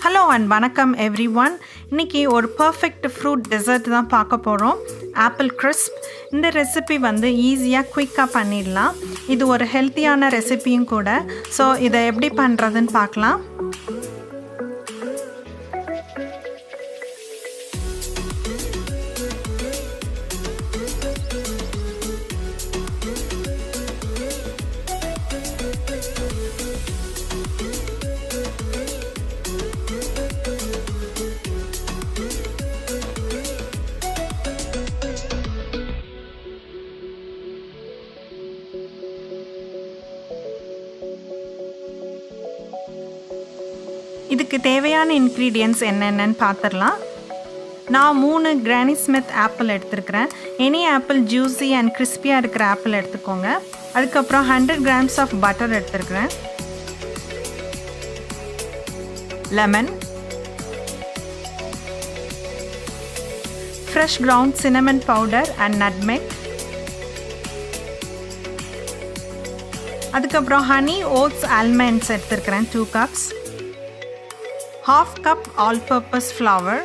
Hello and வணக்கம் every one. இன்றைக்கி ஒரு பர்ஃபெக்ட் ஃப்ரூட் டெசர்ட் தான் பார்க்க போகிறோம். Apple crisp. இந்த ரெசிபி வந்து ஈஸியாக குயிக்காக பண்ணிடலாம். இது ஒரு ஹெல்த்தியான ரெசிபியும் கூட. ஸோ இதை எப்படி பண்ணுறதுன்னு பார்க்கலாம். இதுக்கு தேவையான இன்க்ரீடியன்ட்ஸ் என்னென்னு பார்த்துடலாம். நான் 3 கிரானி ஸ்மித் ஆப்பிள் எடுத்துருக்கிறேன். எனி ஆப்பிள் ஜூஸி அண்ட் கிறிஸ்பியாக இருக்கிற ஆப்பிள் எடுத்துக்கோங்க. அதுக்கப்புறம் 100 கிராம்ஸ் ஆஃப் பட்டர் எடுத்துருக்கிறேன். Lemon, fresh ground cinnamon powder and nutmeg, அதுக்கப்புறம் ஹனி, ஓட்ஸ், ஆல்மண்ட்ஸ் எடுத்துருக்கிறேன் 2 cups, 1/2 cup all-purpose flour,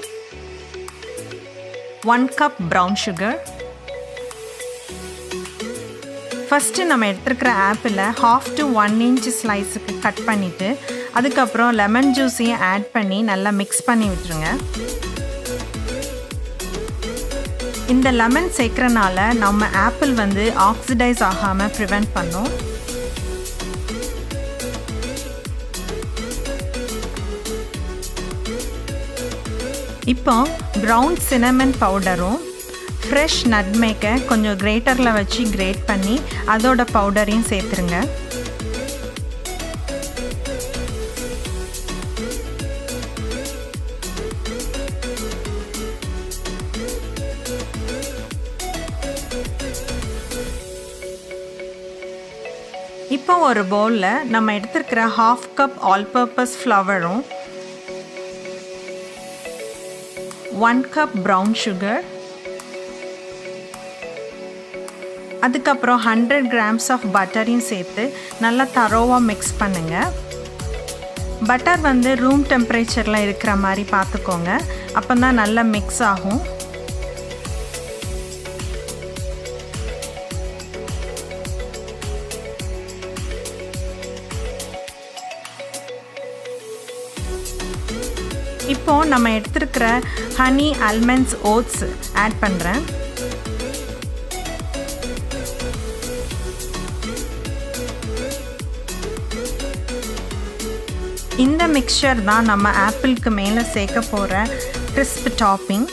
1 cup brown sugar. First நம்ம எடுத்துருக்கிற ஆப்பிளை 1/2 to 1 inch ஸ்லைஸுக்கு கட் பண்ணிவிட்டு அதுக்கப்புறம் லெமன் ஜூஸையும் ஆட் பண்ணி நல்லா மிக்ஸ் பண்ணி விட்டுருங்க. இந்த லெமன் சேர்க்குறனால நம்ம ஆப்பிள் வந்து ஆக்சிடைஸ் ஆகாமல் ப்ரிவெண்ட் பண்ணும். இப்போ ப்ரௌன் சின்னமன் பவுடரும் ஃப்ரெஷ் நட்மேக்கை கொஞ்சம் கிரேட்டரில் வச்சு கிரேட் பண்ணி அதோட பவுடரையும் சேர்த்துருங்க. இப்போ ஒரு பவுலில் நம்ம எடுத்துருக்கிற 1/2 cup all-purpose ஃப்ளவரும் 1 cup brown sugar, அதுக்கப்புறம் 100 grams ஆஃப் பட்டரையும் சேர்த்து நல்லா தரோவாக மிக்ஸ் பண்ணுங்கள். பட்டர் வந்து ரூம் டெம்பரேச்சரில் இருக்கிற மாதிரி பார்த்துக்கோங்க. அப்போ தான் நல்லா மிக்ஸ் ஆகும். இப்போது நம்ம எடுத்துருக்கிற ஹனி, ஆல்மண்ட்ஸ், ஓட்ஸ் ஆட் பண்ணுறேன். இந்த மிக்சர் தான் நம்ம ஆப்பிளுக்கு மேலே சேர்க்க போகிற கிறிஸ்ப் டாப்பிங்.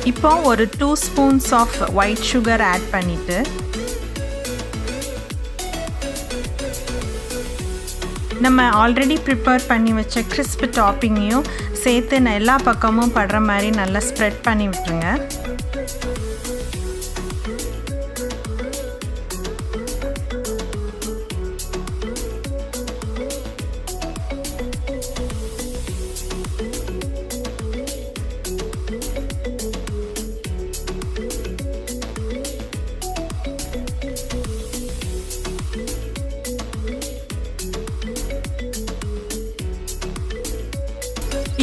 இப்போ ஒரு 2 spoons of white sugar add பண்ணிவிட்டு நம்ம ஆல்ரெடி ப்ரிப்பேர் பண்ணி வச்ச கிறிஸ்ப் டாப்பிங்கையும் சேர்த்து எல்லா பக்கமும் படுற மாதிரி நல்லா ஸ்ப்ரெட் பண்ணி விட்டுருங்க.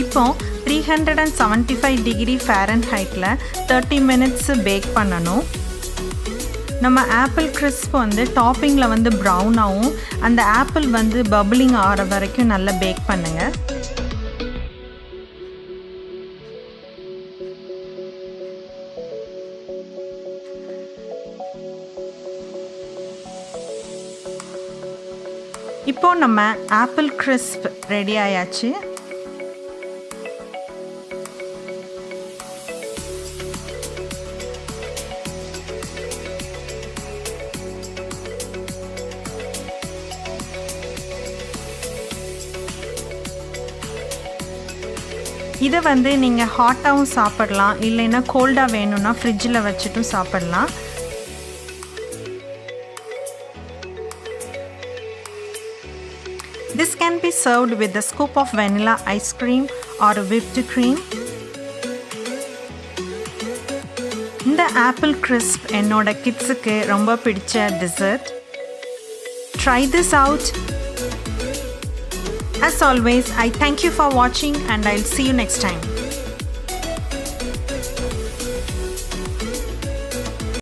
இப்போ 375 டிகிரி ஃபாரன்ஹைட்டில் 30 minutes பேக் பண்ணணும். நம்ம ஆப்பிள் கிறிஸ்ப் வந்து டாப்பிங்கில் வந்து ப்ரௌனாகவும் அந்த ஆப்பிள் வந்து பபிளிங் ஆகிற வரைக்கும் நல்லா பேக் பண்ணுங்கள். இப்போது நம்ம ஆப்பிள் கிறிஸ்ப் ரெடி ஆயாச்சு. இதை வந்து நீங்கள் ஹாட்டாகவும் சாப்பிடலாம், இல்லைன்னா கோல்டாக வேணும்னா ஃப்ரிட்ஜில் வச்சுட்டும் சாப்பிடலாம். This can be served with a scoop of vanilla ice cream or whipped cream. இந்த ஆப்பிள் கிறிஸ்ப் என்னோட கிட்ஸுக்கு ரொம்ப பிடிச்ச dessert. Try this out. As always, I thank you for watching and I'll see you next time.